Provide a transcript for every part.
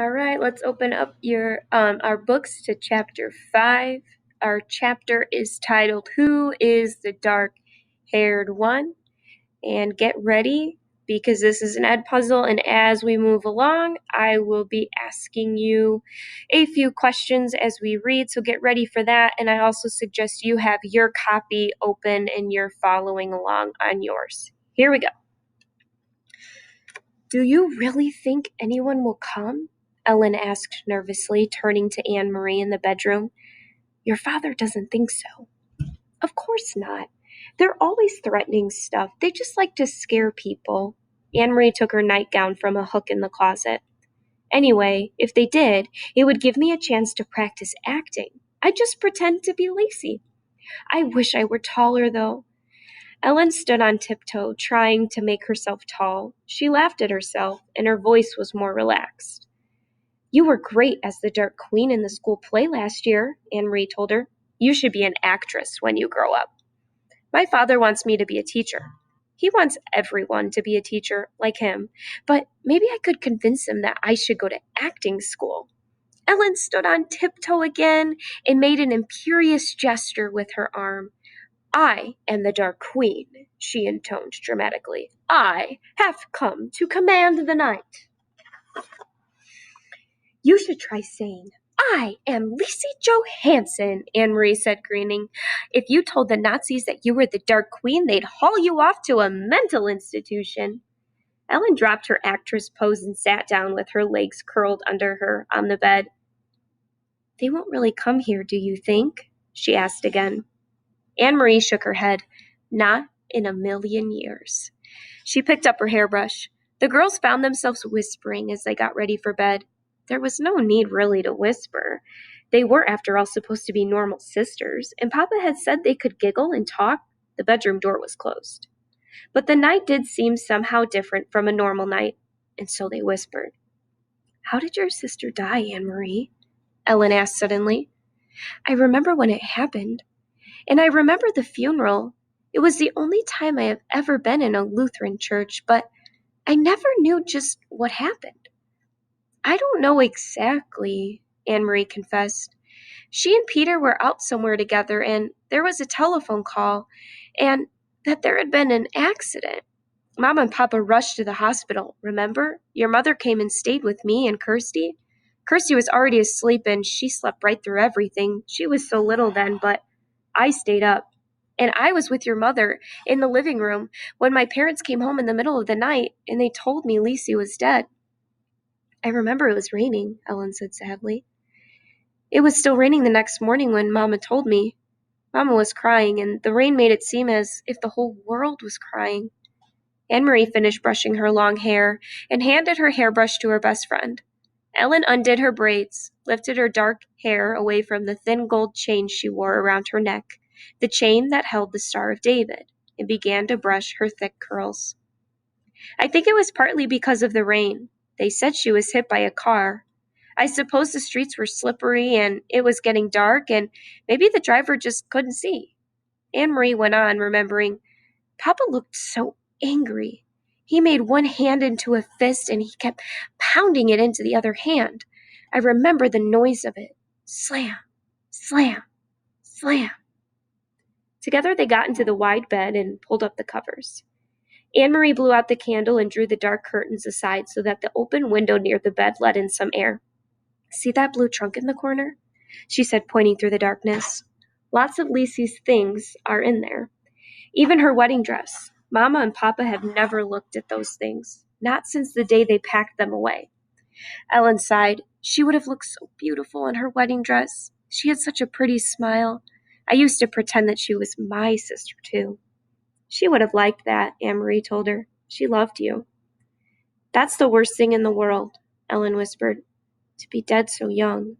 All right, let's open up our books to chapter 5. Our chapter is titled Who is the Dark-Haired One? And get ready because this is an ed puzzle, and as we move along, I will be asking you a few questions as we read, so get ready for that. And I also suggest you have your copy open and you're following along on yours. Here we go. Do you really think anyone will come? Ellen asked nervously, turning to Anne-Marie in the bedroom. Your father doesn't think so. Of course not. They're always threatening stuff. They just like to scare people. Anne-Marie took her nightgown from a hook in the closet. Anyway, if they did, it would give me a chance to practice acting. I'd just pretend to be Lacey. I wish I were taller, though. Ellen stood on tiptoe, trying to make herself tall. She laughed at herself, and her voice was more relaxed. You were great as the Dark Queen in the school play last year, Anne-Marie told her. You should be an actress when you grow up. My father wants me to be a teacher. He wants everyone to be a teacher like him, but maybe I could convince him that I should go to acting school. Ellen stood on tiptoe again and made an imperious gesture with her arm. I am the Dark Queen, she intoned dramatically. I have come to command the night. You should try saying, I am Lacey Johansson, Anne-Marie said, grinning. If you told the Nazis that you were the Dark Queen, they'd haul you off to a mental institution. Ellen dropped her actress pose and sat down with her legs curled under her on the bed. They won't really come here, do you think? She asked again. Anne-Marie shook her head. Not in a million years. She picked up her hairbrush. The girls found themselves whispering as they got ready for bed. There was no need really to whisper. They were, after all, supposed to be normal sisters, and Papa had said they could giggle and talk. The bedroom door was closed. But the night did seem somehow different from a normal night, and so they whispered. How did your sister die, Anne-Marie? Ellen asked suddenly. I remember when it happened, and I remember the funeral. It was the only time I have ever been in a Lutheran church, but I never knew just what happened. I don't know exactly, Anne-Marie confessed. She and Peter were out somewhere together, and there was a telephone call, and that there had been an accident. Mom and Papa rushed to the hospital, remember? Your mother came and stayed with me and Kirsty. Kirsty was already asleep, and she slept right through everything. She was so little then, but I stayed up. And I was with your mother in the living room when my parents came home in the middle of the night, and they told me Lacey was dead. I remember it was raining, Ellen said sadly. It was still raining the next morning when Mama told me. Mama was crying, and the rain made it seem as if the whole world was crying. Anne-Marie finished brushing her long hair and handed her hairbrush to her best friend. Ellen undid her braids, lifted her dark hair away from the thin gold chain she wore around her neck, the chain that held the Star of David, and began to brush her thick curls. I think it was partly because of the rain. They said she was hit by a car. I suppose the streets were slippery and it was getting dark, and maybe the driver just couldn't see. Anne-Marie went on, remembering, Papa looked so angry. He made one hand into a fist and he kept pounding it into the other hand. I remember the noise of it. Slam, slam, slam. Together they got into the wide bed and pulled up the covers. Anne-Marie blew out the candle and drew the dark curtains aside so that the open window near the bed let in some air. See that blue trunk in the corner? She said, pointing through the darkness. Lots of Lacey's things are in there. Even her wedding dress. Mama and Papa have never looked at those things. Not since the day they packed them away. Ellen sighed. She would have looked so beautiful in her wedding dress. She had such a pretty smile. I used to pretend that she was my sister, too. She would have liked that, Anne-Marie told her. She loved you. That's the worst thing in the world, Ellen whispered. To be dead so young.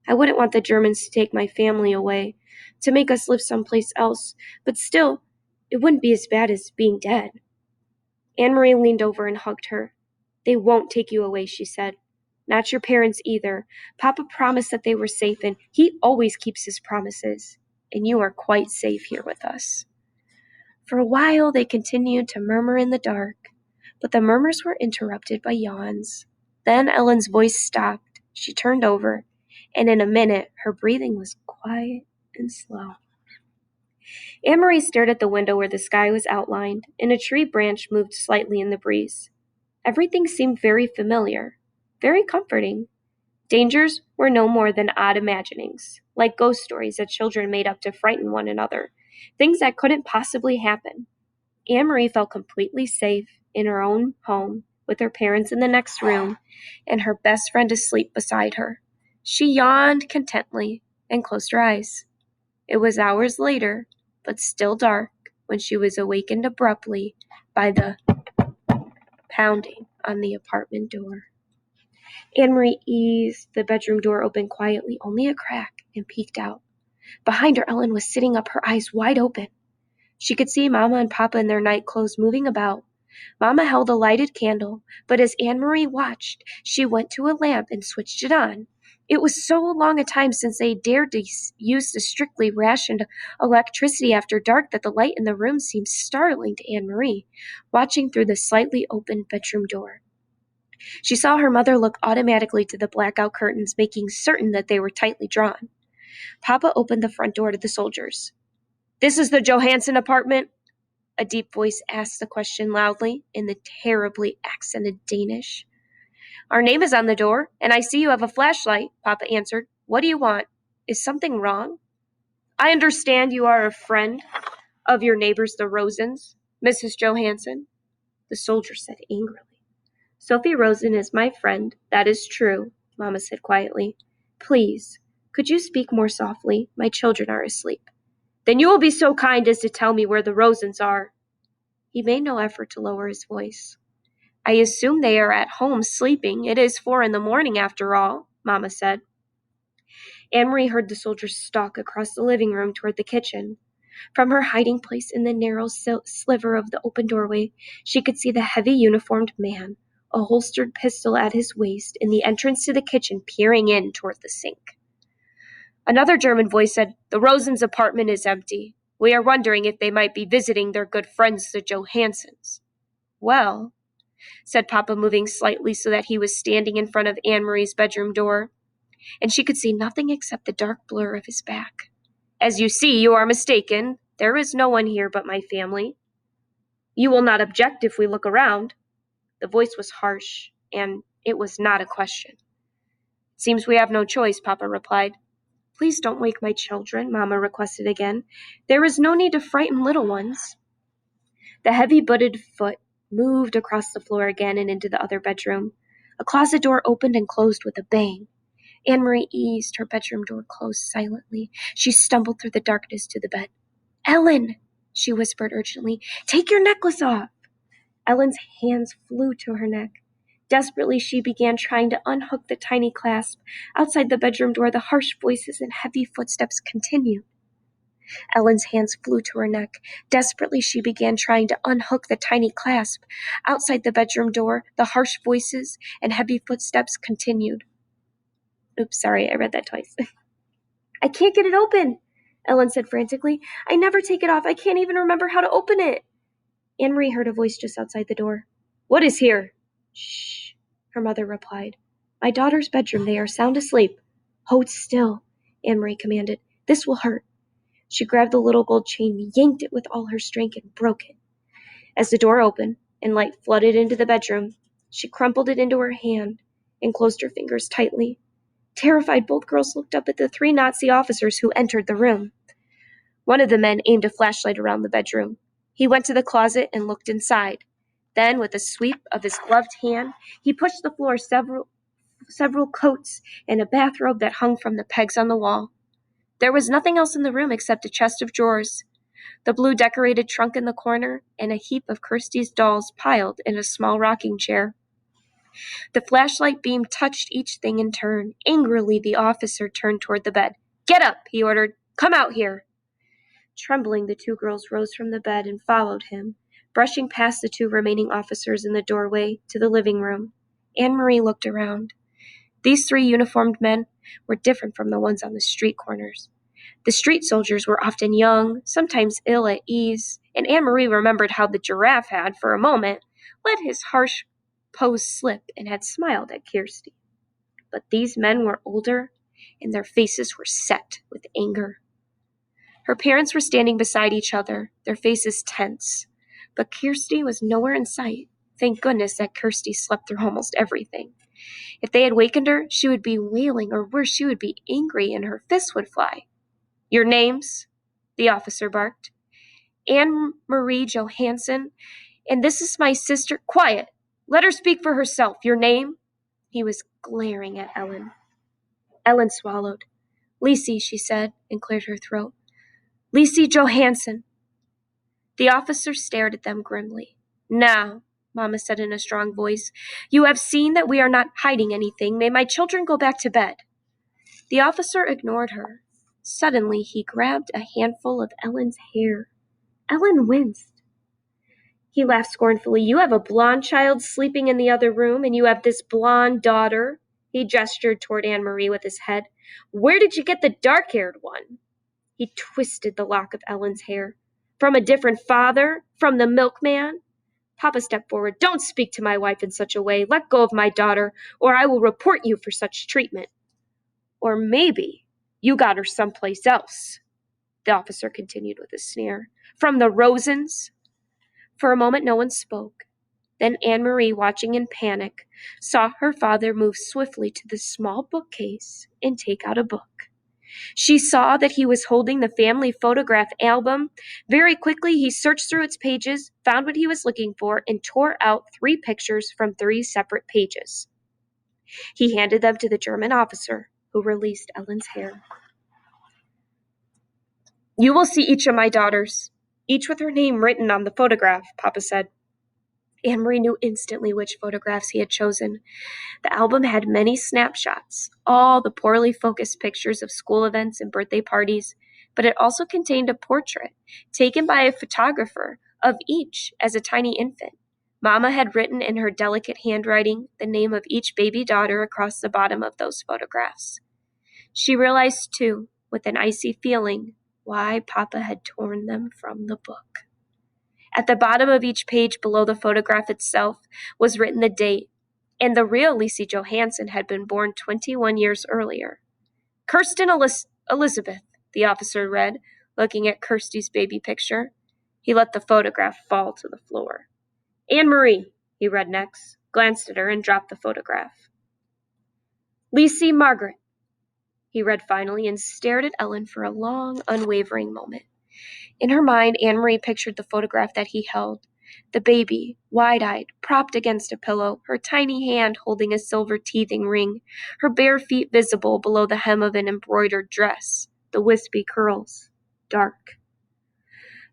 I wouldn't want the Germans to take my family away, to make us live someplace else, but still, it wouldn't be as bad as being dead. Anne-Marie leaned over and hugged her. They won't take you away, she said. Not your parents either. Papa promised that they were safe, and he always keeps his promises. And you are quite safe here with us. For a while they continued to murmur in the dark, but the murmurs were interrupted by yawns. Then Ellen's voice stopped. She turned over, and in a minute her breathing was quiet and slow. Anne-Marie stared at the window where the sky was outlined, and a tree branch moved slightly in the breeze. Everything seemed very familiar, very comforting. Dangers were no more than odd imaginings, like ghost stories that children made up to frighten one another, things that couldn't possibly happen. Anne-Marie felt completely safe in her own home, with her parents in the next room, and her best friend asleep beside her. She yawned contentedly and closed her eyes. It was hours later, but still dark, when she was awakened abruptly by the pounding on the apartment door. Anne-Marie eased the bedroom door open quietly, only a crack, and peeked out. Behind her, Ellen was sitting up, her eyes wide open. She could see Mama and Papa in their night clothes moving about. Mama held a lighted candle, but as Anne-Marie watched, she went to a lamp and switched it on. It was so long a time since they dared to use the strictly rationed electricity after dark that the light in the room seemed startling to Anne-Marie, watching through the slightly open bedroom door. She saw her mother look automatically to the blackout curtains, making certain that they were tightly drawn. Papa opened the front door to the soldiers. "This is the Johansson apartment?" A deep voice asked the question loudly, in the terribly accented Danish. "Our name is on the door, and I see you have a flashlight," Papa answered. "What do you want? Is something wrong?" "I understand you are a friend of your neighbors, the Rosens, Mrs. Johansson," the soldier said angrily. "Sophie Rosen is my friend, that is true," Mama said quietly. "Please, could you speak more softly? My children are asleep." "Then you will be so kind as to tell me where the Rosens are." He made no effort to lower his voice. "I assume they are at home sleeping. It is 4 a.m. after all," Mama said. Anne-Marie heard the soldier stalk across the living room toward the kitchen. From her hiding place in the narrow sliver of the open doorway, she could see the heavy uniformed man, a holstered pistol at his waist, in the entrance to the kitchen, peering in toward the sink. Another German voice said, "The Rosens' apartment is empty. We are wondering if they might be visiting their good friends, the Johanssons." "Well," said Papa, moving slightly so that he was standing in front of Anne-Marie's bedroom door, and she could see nothing except the dark blur of his back. "As you see, you are mistaken. There is no one here but my family. You will not object if we look around." The voice was harsh, and it was not a question. "It seems we have no choice," Papa replied. "Please don't wake my children," Mama requested again. "There is no need to frighten little ones." The heavy-booted foot moved across the floor again and into the other bedroom. A closet door opened and closed with a bang. Anne-Marie eased her bedroom door closed silently. She stumbled through the darkness to the bed. "Ellen," she whispered urgently, "take your necklace off." Ellen's hands flew to her neck. Desperately, she began trying to unhook the tiny clasp. Outside the bedroom door, the harsh voices and heavy footsteps continued. Ellen's hands flew to her neck. Desperately, she began trying to unhook the tiny clasp. Outside the bedroom door, the harsh voices and heavy footsteps continued. Oops, sorry, I read that twice. "I can't get it open," Ellen said frantically. "I never take it off. I can't even remember how to open it." Anne-Marie heard a voice just outside the door. "What is here?" "Shh," her mother replied. "My daughter's bedroom. They are sound asleep." "Hold still," Anne-Marie commanded. "This will hurt." She grabbed the little gold chain, yanked it with all her strength, and broke it. As the door opened and light flooded into the bedroom, she crumpled it into her hand and closed her fingers tightly. Terrified, both girls looked up at the 3 Nazi officers who entered the room. One of the men aimed a flashlight around the bedroom. He went to the closet and looked inside. Then, with a sweep of his gloved hand, he pushed the floor several coats and a bathrobe that hung from the pegs on the wall. There was nothing else in the room except a chest of drawers, the blue decorated trunk in the corner, and a heap of Kirsty's dolls piled in a small rocking chair. The flashlight beam touched each thing in turn. Angrily, the officer turned toward the bed. "Get up," he ordered. "Come out here." Trembling, the 2 girls rose from the bed and followed him, brushing past the 2 remaining officers in the doorway to the living room. Anne-Marie looked around. These 3 uniformed men were different from the ones on the street corners. The street soldiers were often young, sometimes ill at ease, and Anne-Marie remembered how the giraffe had, for a moment, let his harsh pose slip and had smiled at Kirsty. But these men were older, and their faces were set with anger. Her parents were standing beside each other, their faces tense. But Kirsty was nowhere in sight. Thank goodness that Kirsty slept through almost everything. If they had wakened her, she would be wailing, or worse, she would be angry and her fists would fly. "Your names?" the officer barked. "Anne Marie Johansson, and this is my sister—" "Quiet! Let her speak for herself. Your name?" He was glaring at Ellen. Ellen swallowed. "Lisi," she said, and cleared her throat. "Lisi Johansson." The officer stared at them grimly. "Now," Mama said in a strong voice, "you have seen that we are not hiding anything. May my children go back to bed." The officer ignored her. Suddenly, he grabbed a handful of Ellen's hair. Ellen winced. He laughed scornfully. "You have a blonde child sleeping in the other room, and you have this blonde daughter." He gestured toward Anne-Marie with his head. "Where did you get the dark-haired one?" He twisted the lock of Ellen's hair. "From a different father? From the milkman?" Papa stepped forward. "Don't speak to my wife in such a way. Let go of my daughter, or I will report you for such treatment." "Or maybe you got her someplace else," the officer continued with a sneer. "From the Rosens?" For a moment no one spoke. Then Anne-Marie, watching in panic, saw her father move swiftly to the small bookcase and take out a book. She saw that he was holding the family photograph album. Very quickly, he searched through its pages, found what he was looking for, and tore out 3 pictures from 3 separate pages. He handed them to the German officer, who released Ellen's hair. "You will see each of my daughters, each with her name written on the photograph," Papa said. Anne-Marie knew instantly which photographs he had chosen. The album had many snapshots, all the poorly focused pictures of school events and birthday parties, but it also contained a portrait, taken by a photographer, of each as a tiny infant. Mama had written in her delicate handwriting the name of each baby daughter across the bottom of those photographs. She realized, too, with an icy feeling, why Papa had torn them from the book. At the bottom of each page below the photograph itself was written the date, and the real Lisi Johansson had been born 21 years earlier. "Kirsten Elizabeth," the officer read, looking at Kirsty's baby picture. He let the photograph fall to the floor. "Anne-Marie," he read next, glanced at her, and dropped the photograph. "Lisi Margaret," he read finally, and stared at Ellen for a long, unwavering moment. In her mind, Anne-Marie pictured the photograph that he held. The baby, wide-eyed, propped against a pillow, her tiny hand holding a silver teething ring, her bare feet visible below the hem of an embroidered dress, the wispy curls, dark.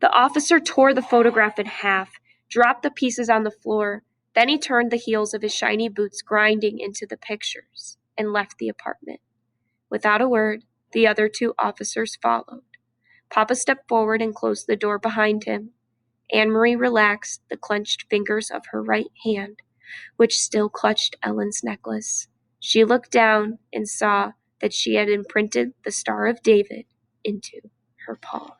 The officer tore the photograph in half, dropped the pieces on the floor, then he turned the heels of his shiny boots grinding into the pictures, and left the apartment. Without a word, the other 2 officers followed. Papa stepped forward and closed the door behind him. Anne-Marie relaxed the clenched fingers of her right hand, which still clutched Ellen's necklace. She looked down and saw that she had imprinted the Star of David into her palm.